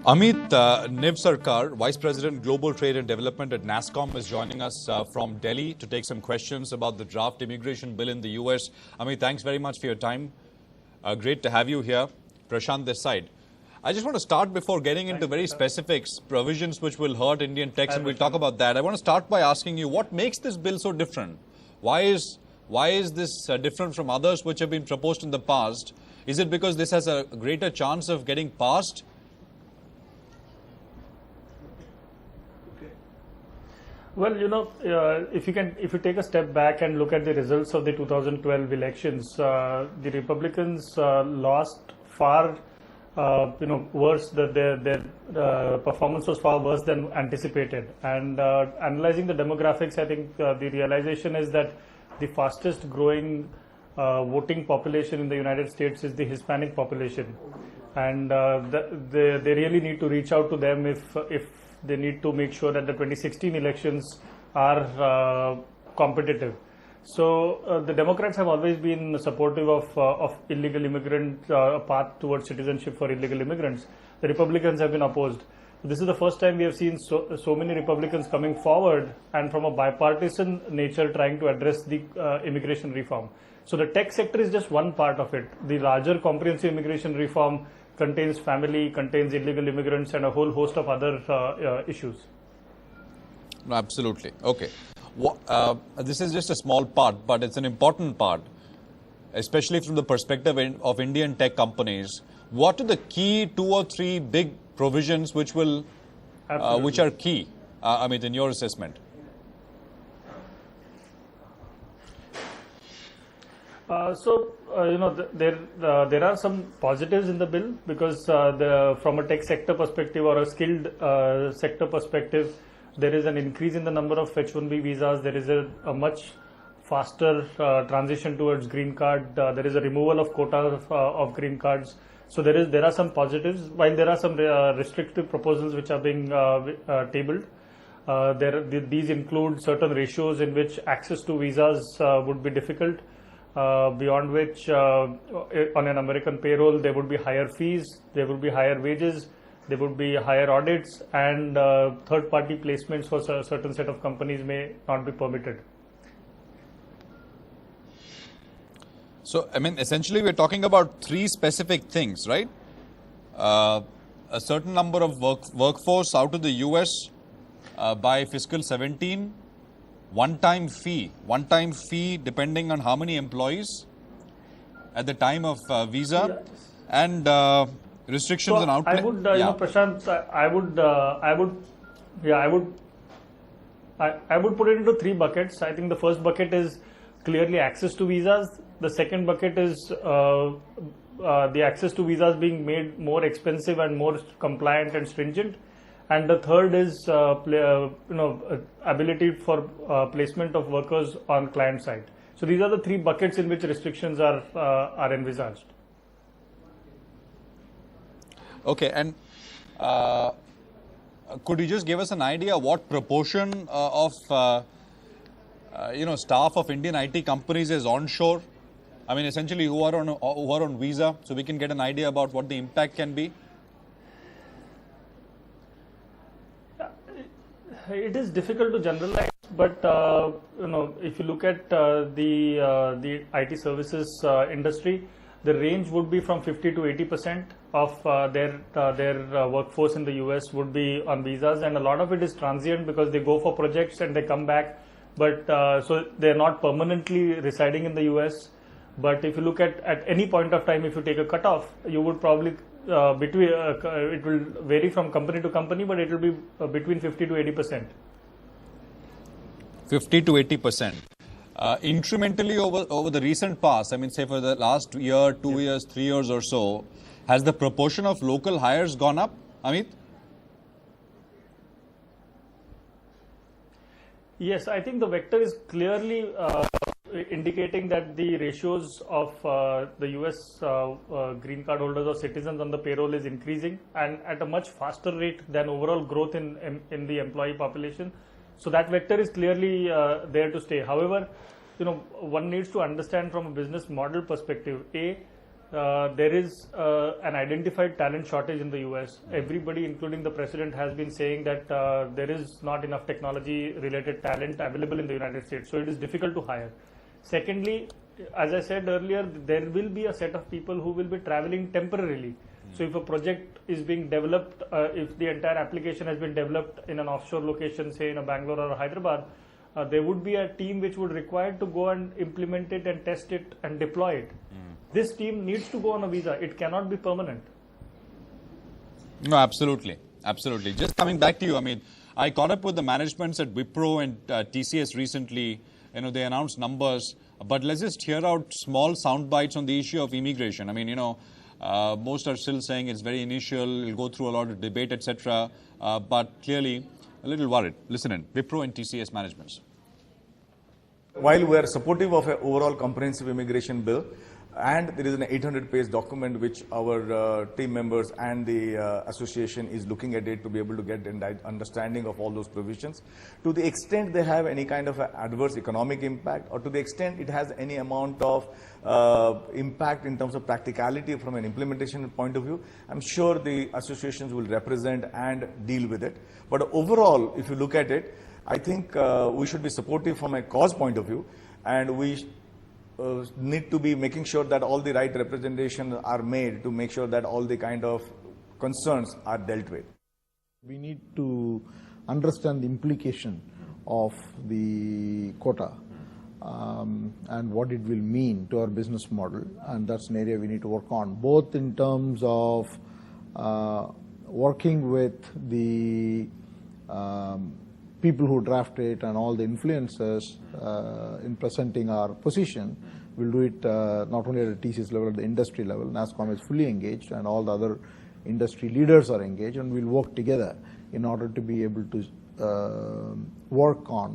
Amit Niv Sarkar, Vice President Global Trade and Development at NASSCOM, is joining us from Delhi to take some questions about the draft immigration bill in the US. Amit, thanks very much for your time. Great to have you here. Prashant this side. I just want to start before getting into very specifics, provisions which will hurt Indian techs, and we'll talk about that. I want to start by asking you, what makes this bill so different? Why is this different from others which have been proposed in the past? Is it because this has a greater chance of getting passed? Well, if you take a step back and look at the results of the 2012 elections, the Republicans lost far, worse. Their performance was far worse than anticipated. And analyzing the demographics, I think the realization is that the fastest growing voting population in the United States is the Hispanic population, and they really need to reach out to them if they need to make sure that the 2016 elections are competitive. So the Democrats have always been supportive of illegal immigrant path towards citizenship for illegal immigrants. The Republicans have been opposed. This is the first time we have seen so many Republicans coming forward and from a bipartisan nature trying to address the immigration reform. So the tech sector is just one part of it. The larger comprehensive immigration reform contains family, contains illegal immigrants, and a whole host of other issues. No, absolutely. Okay. This is just a small part, but it's an important part, especially from the perspective of Indian tech companies. What are the key 2 or 3 big provisions which are key, Amit, in your assessment? There are some positives in the bill because from a tech sector perspective or a skilled sector perspective, there is an increase in the number of H-1B visas. There is a much faster transition towards green card. There is a removal of quota of green cards. So there are some positives, while there are some restrictive proposals which are being tabled. These include certain ratios in which access to visas would be difficult. Beyond which, on an American payroll, there would be higher fees, there would be higher wages, there would be higher audits, and third-party placements for a certain set of companies may not be permitted. So, I mean, essentially, we're talking about 3 specific things, right? A certain number of workforce out of the US by fiscal 17. One-time fee depending on how many employees at the time of visa, and restrictions on outlay. I would, Prashant, I would put it into 3 buckets. I think the first bucket is clearly access to visas. The second bucket is the access to visas being made more expensive and more compliant and stringent. And the third is ability for placement of workers on client side. So these are the 3 buckets in which restrictions are envisaged. Okay, and could you just give us an idea what proportion of staff of Indian IT companies is onshore? I mean, essentially, who are on visa, so we can get an idea about what the impact can be. It is difficult to generalize, but if you look at the IT services industry, the range would be from 50 to 80% of their workforce in the US would be on visas, and a lot of it is transient because they go for projects and they come back, but so they're not permanently residing in the US. But if you look at any point of time, if you take a cutoff, you would probably it will vary from company to company, but it will be between 50 to 80%. 50 to 80%. Incrementally over the recent past, I mean, say for the last year, 2 years, 3 years or so, has the proportion of local hires gone up, Amit? Yes, I think the vector is clearly indicating that the ratios of the US green card holders or citizens on the payroll is increasing, and at a much faster rate than overall growth in the employee population. So that vector is clearly there to stay. However, one needs to understand from a business model perspective, there is an identified talent shortage in the US. Everybody, including the president, has been saying that there is not enough technology-related talent available in the United States, so it is difficult to hire. Secondly, as I said earlier, there will be a set of people who will be traveling temporarily. So if a project is being developed, if the entire application has been developed in an offshore location, say in a Bangalore or a Hyderabad, there would be a team which would require to go and implement it and test it and deploy it. This team needs to go on a visa. It cannot be permanent. No, absolutely. Absolutely. Just coming back to you, I mean, I caught up with the managements at Wipro and TCS recently. You know, they announced numbers, but let's just hear out small sound bites on the issue of immigration. I mean, you know, most are still saying it's very initial, it'll go through a lot of debate, etc. But clearly, a little worried. Listen in, Wipro and TCS managements. While we are supportive of an overall comprehensive immigration bill, and there is an 800-page document which our team members and the association is looking at it to be able to get an understanding of all those provisions. To the extent they have any kind of adverse economic impact, or to the extent it has any amount of impact in terms of practicality from an implementation point of view, I'm sure the associations will represent and deal with it. But overall, if you look at it, I think we should be supportive from a cause point of view, and we need to be making sure that all the right representations are made to make sure that all the kind of concerns are dealt with. We need to understand the implication of the quota and what it will mean to our business model, and that's an area we need to work on, both in terms of working with the people who draft it and all the influencers in presenting our position. We'll do it not only at the TCS level, at the industry level. NASSCOM is fully engaged and all the other industry leaders are engaged, and we'll work together in order to be able to work on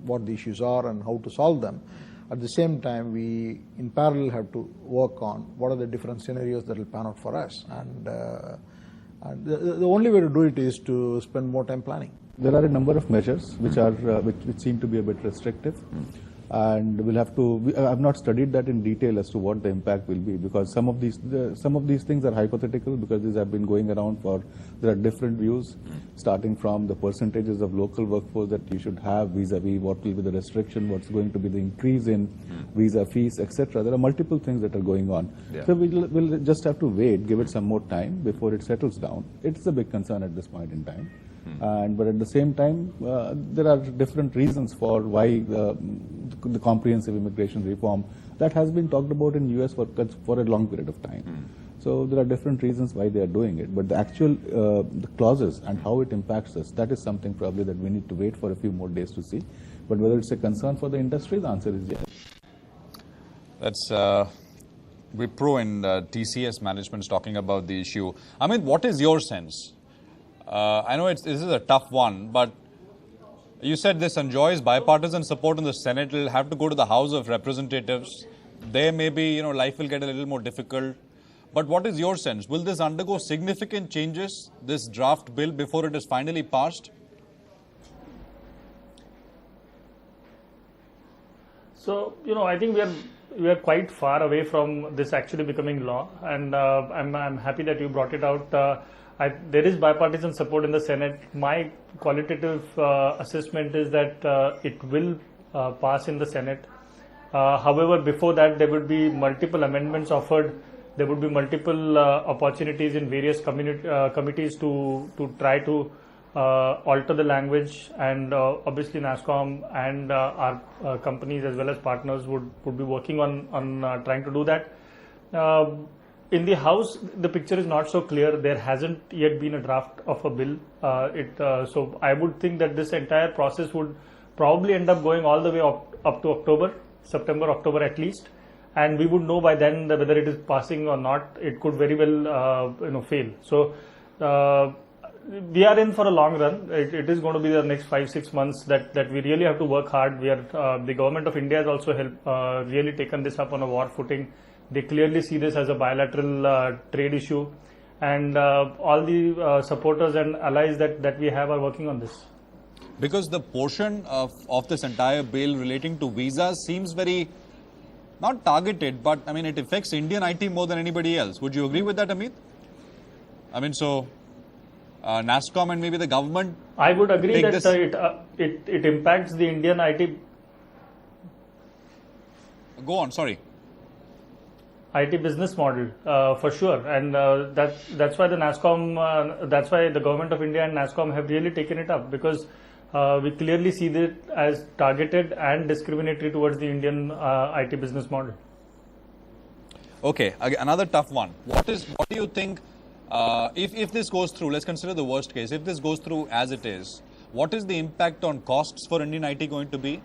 what the issues are and how to solve them. At the same time, we in parallel have to work on what are the different scenarios that will pan out for us. And the only way to do it is to spend more time planning. There are a number of measures which are which seem to be a bit restrictive, and we'll have to. I've not studied that in detail as to what the impact will be, because some of these things are hypothetical, because these have been going around for. There are different views, starting from the percentages of local workforce that you should have vis-a-vis what will be the restriction, what's going to be the increase in visa fees, etc. There are multiple things that are going on. Yeah. So we'll just have to wait, give it some more time before it settles down. It's a big concern at this point in time. But at the same time, there are different reasons for why the comprehensive immigration reform that has been talked about in US for a long period of time. So there are different reasons why they are doing it. But the actual the clauses and how it impacts us, that is something probably that we need to wait for a few more days to see. But whether it's a concern for the industry, the answer is yes. That's Wipro and TCS management's talking about the issue. I mean, what is your sense? I know this is a tough one, but you said this enjoys bipartisan support in the Senate. It will have to go to the House of Representatives. There maybe, life will get a little more difficult. But what is your sense? Will this undergo significant changes, this draft bill, before it is finally passed? So, I think we are quite far away from this actually becoming law, and I'm happy that you brought it out. There is bipartisan support in the Senate. My qualitative assessment is that it will pass in the Senate. However, before that, there would be multiple amendments offered. There would be multiple opportunities in various committees to try to alter the language, and obviously NASSCOM and our companies as well as partners would be working on trying to do that. In the House, the picture is not so clear. There hasn't yet been a draft of a bill. So I would think that this entire process would probably end up going all the way up to October, September, October at least. And we would know by then whether it is passing or not. It could very well, fail. So we are in for a long run. It is going to be the next 5-6 months that we really have to work hard. The government of India has also really taken this up on a war footing. They clearly see this as a bilateral trade issue, and all the supporters and allies that we have are working on this. Because the portion of this entire bill relating to visas seems very not targeted, but I mean, it affects Indian IT more than anybody else. Would you agree with that, Amit? I mean, so NASSCOM and maybe the government. I would agree take that this- it impacts the Indian IT Go on, sorry. business model for sure, and that's why the NASSCOM, that's why the government of India and NASSCOM have really taken it up, because we clearly see it as targeted and discriminatory towards the Indian IT business model. Okay, another tough one. What do you think, if this goes through, let's consider the worst case, if this goes through as it is, what is the impact on costs for Indian IT going to be?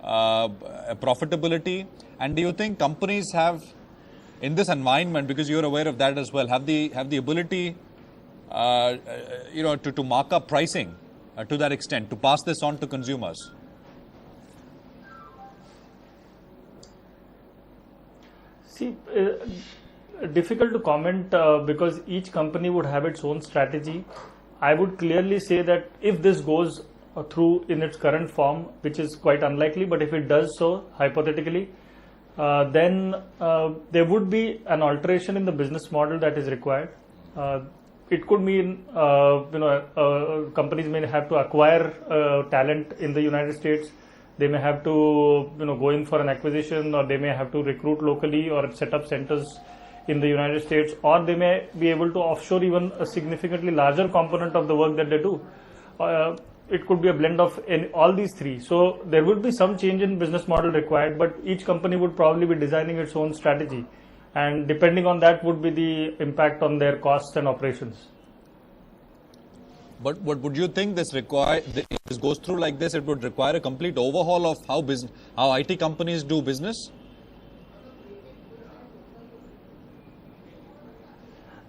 Profitability? And do you think companies have, in this environment, because you're aware of that as well, have the ability, to mark up pricing to that extent, to pass this on to consumers? See, difficult to comment because each company would have its own strategy. I would clearly say that if this goes through in its current form, which is quite unlikely, but if it does so, hypothetically, then there would be an alteration in the business model that is required. It could mean, companies may have to acquire talent in the United States. They may have to, go in for an acquisition, or they may have to recruit locally or set up centers in the United States, or they may be able to offshore even a significantly larger component of the work that they do. It could be a blend of all these three. So there would be some change in business model required, but each company would probably be designing its own strategy. And depending on that would be the impact on their costs and operations. But would you think this goes through like this, it would require a complete overhaul of how IT companies do business?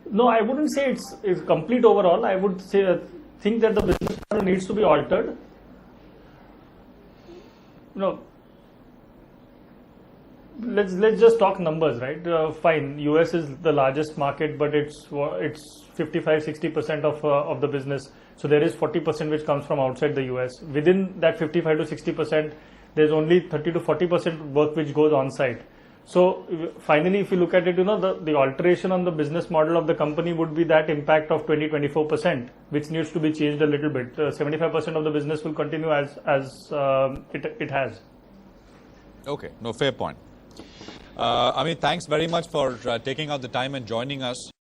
No, I wouldn't say it's complete overall. I would say think that the business model needs to be altered. Let's just talk numbers, right? Fine, US is the largest market, but it's 55-60% of the business. So there is 40% which comes from outside the US. Within that 55 to 60%, there's only 30 to 40% work which goes on site. So finally, if you look at it, the alteration on the business model of the company would be that impact of 20-24%, which needs to be changed a little bit. 75% of the business will continue as it has. Okay, no, fair point. Amit, thanks very much for taking out the time and joining us.